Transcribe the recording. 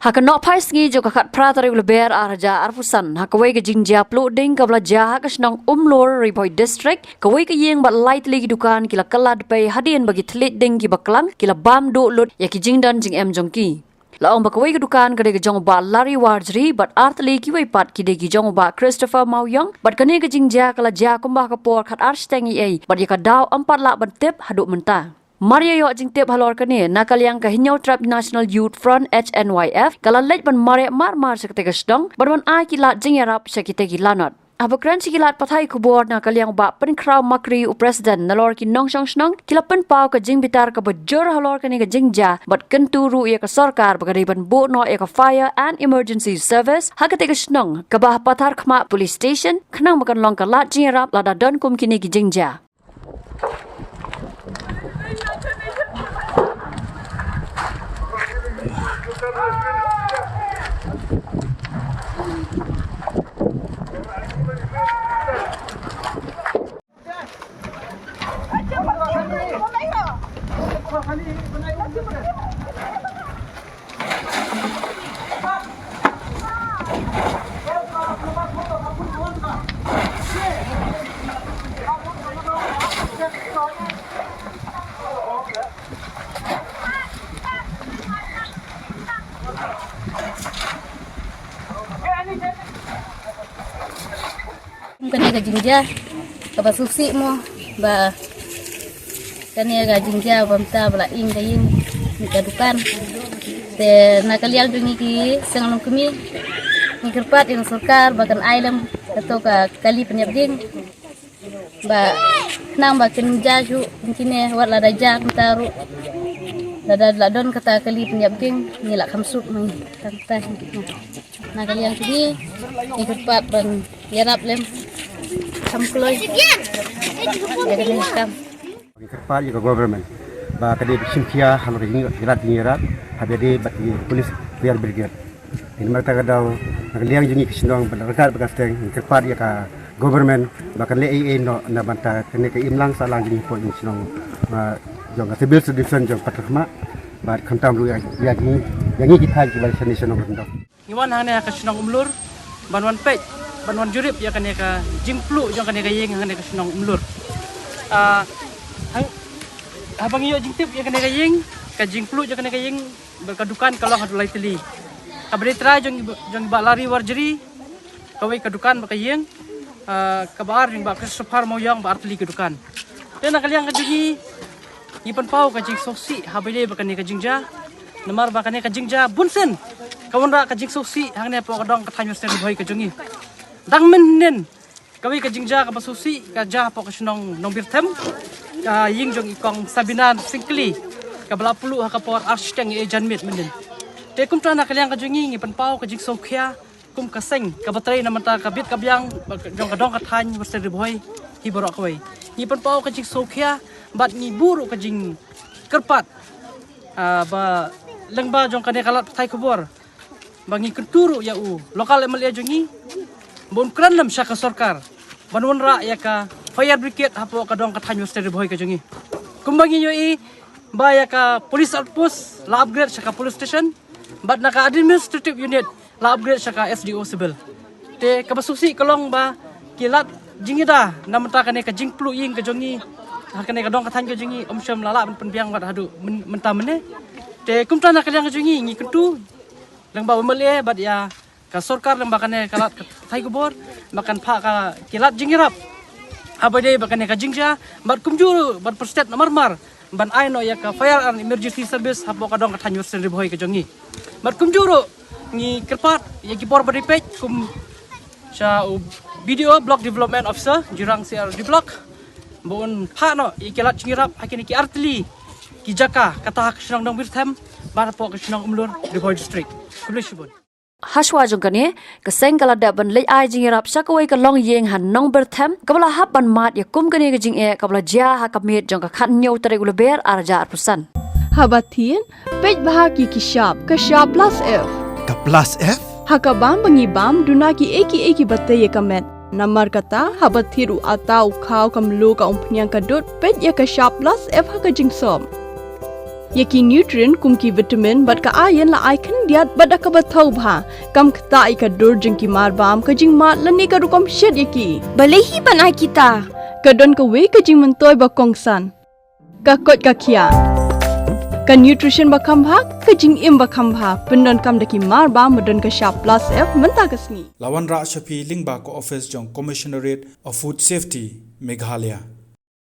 Hakanok paisngi jo kakat pratari ulber arja arpusan hakawai ke jingjia ploding kabla jaha ke senang umlor riboy district kawai ke yeng bat light lagi dukan kila kelad pay hadian bagi telit ding ki baklang kila bam do lut ya ki jingdan jing em jongki laong bakawai ke dukan kade ke jong ba lari warjri bat artli ki wai pat ki de ki jong ba Christopher Mauyong bat kane ke jingjia kala ja kumbah kapor khat arstengi ai bat ya ka daw 4 lak bentep haduk mentah Maria yo jing tip halor kane nakal yang ka hinyau trap National Youth Front HNYF kala lej ban Maria mar sekte gestong ban ai kila jing yarap sekite gilanot abakran sikilat pathai kubor nakal yang ba pen kraw makri u president nalor ki nong snong kila pen pau ka jing bitar ka bajor halor kane ka jingja bat kenturu ya ka sarkar bagari ban bo no ya ka fire and emergency service hakate ka snong ka bah pathar khma police station khnang makan long ka lat jing yarap lada don kum kini ki jingja Kani ka jingja ka basusi mo ba kani ka jingja pamta bala ing kayin ni kadukan te nakalial dungi ki sangalong kumi ni kerpat ing sarkar bakan ailam atau ka kali penyabding ba nang ba kinja ju kini wat la daja taru dada ladon kata kali penyabding ni lak kamsuk mai tantah nakalial kini ni kerpat ban yarap lem Kamkuloi. Jadi macam. Kerpat juga government. Bah kadi simkia hamar jirat habedi bati polis biar brigade. Ini mereka kadang nagliang jungi kisindong berdekat bekasteng kerpat ya ka government bahkan le no na banta kene ke imlang salang jungi po sinong jong civil defense jong patrama bah kantam lu yang ini kita kibal senison ngondok. Iwan hanya ka sinong umlur banwan pej banwan jurip ya kan ya ka jingplu yang kan ya ka yeng kan ya ka senong umlur habang iyo jingtip ya kan ya ka yeng ka jingplu ya kan ya ka yeng berkadukan kalau hadulai teli kabretra jong ba lari warjeri kawai kadukan ba ka yeng kabar jong ba Christopher Mauyong ba artli kadukan dan nakaliang kadigi ipan pau ka jing soksi habile ba kan ya ka jingja namar ba kan ya ka jingja bunsen kawan ra ka jing soksi hangnya po kadong kathanyo seri boy ka jongi dang menen kawai ka jingja ka basusi ka ja po ka sinong nongbirtem ka ying jong ikong sabinan singkli ka balapulu ha ka por arsteng e janmit menen te kum tana kaliang ka jongi ngi panpau ka jing sokhya kum ka seng ka batrai na mata ka bit ka biang jong ka dong ka thany seri boy hi borok kawai ngi panpau ka jing sokhya bat ngi buru ka jing kerpat ba lengba jong ka ne kalat thai kubor bangi kenturu ya lokal emal ya jongi bon kran lam syaka sarkar banwan ra ya ka fire brigade hapo ka dong ka thanyo seri boy ka jongi kumbangi yo ba ya ka police outpost la upgrade syaka police station bat naka administrative unit la upgrade syaka SDO civil te ka basusi kolong ba kilat jingida namta ka ne ka jingplu ying ka jongi hakane ka dong ka thanyo jongi omsyam lala penbiang bat hadu mentamene te kumtana ka yang jongi ngi kentu lang ba umale bat ya ka sarkar lang bakane kalat thai kubor makan pha ka kilat jingirap abade bakane ka jingja bat kumjuru bat perstet marmar ban aino ya ka fire and emergency service hapo ka dong ka thanyo seri boy ka jongi bat kumjuru ngi kerpat ya ki por badipej kum sa video block development officer jurang CR di block bon pha no ya kilat jingirap hakini ki artli ki jaka kata hak sinong dong birthem ban hapo ka sinong umlur di boy district kulishbon Haswa jong kane keseng kala da ban lej ai jing rap sakawai ka long yeng han nong berthem kabla hab ban mat ya kum kane ka jing e kabla ja ha kamet jong ka khan nyau tare uleber arja arpusan habatin pej bahaki ki shop ka shop plus f ka plus f hakabam bangi bam duna ki eki batte ye kamet namar kata habathiru atau khau kamlu ka umpnyang ka dot pej ya ka shop plus f ha ka jing som Yaki nutrient kum ki vitamin bat ka iron la ai khan diat bat ka bathau bha kam khta I ka dur jing ki mar bam ka jing ma lani ka rukom shet yaki Balehi banai kita. ka don ka we ka jing man toy ba kongsan ka kot ka khia ka nutrition ba kham bha ka jing im ba kham bha pendon kam daki mar ba madon ka sharp plus f manta ka sni Lawan Ra Shafi Lingba ko office jong Commissionerate of Food Safety Meghalaya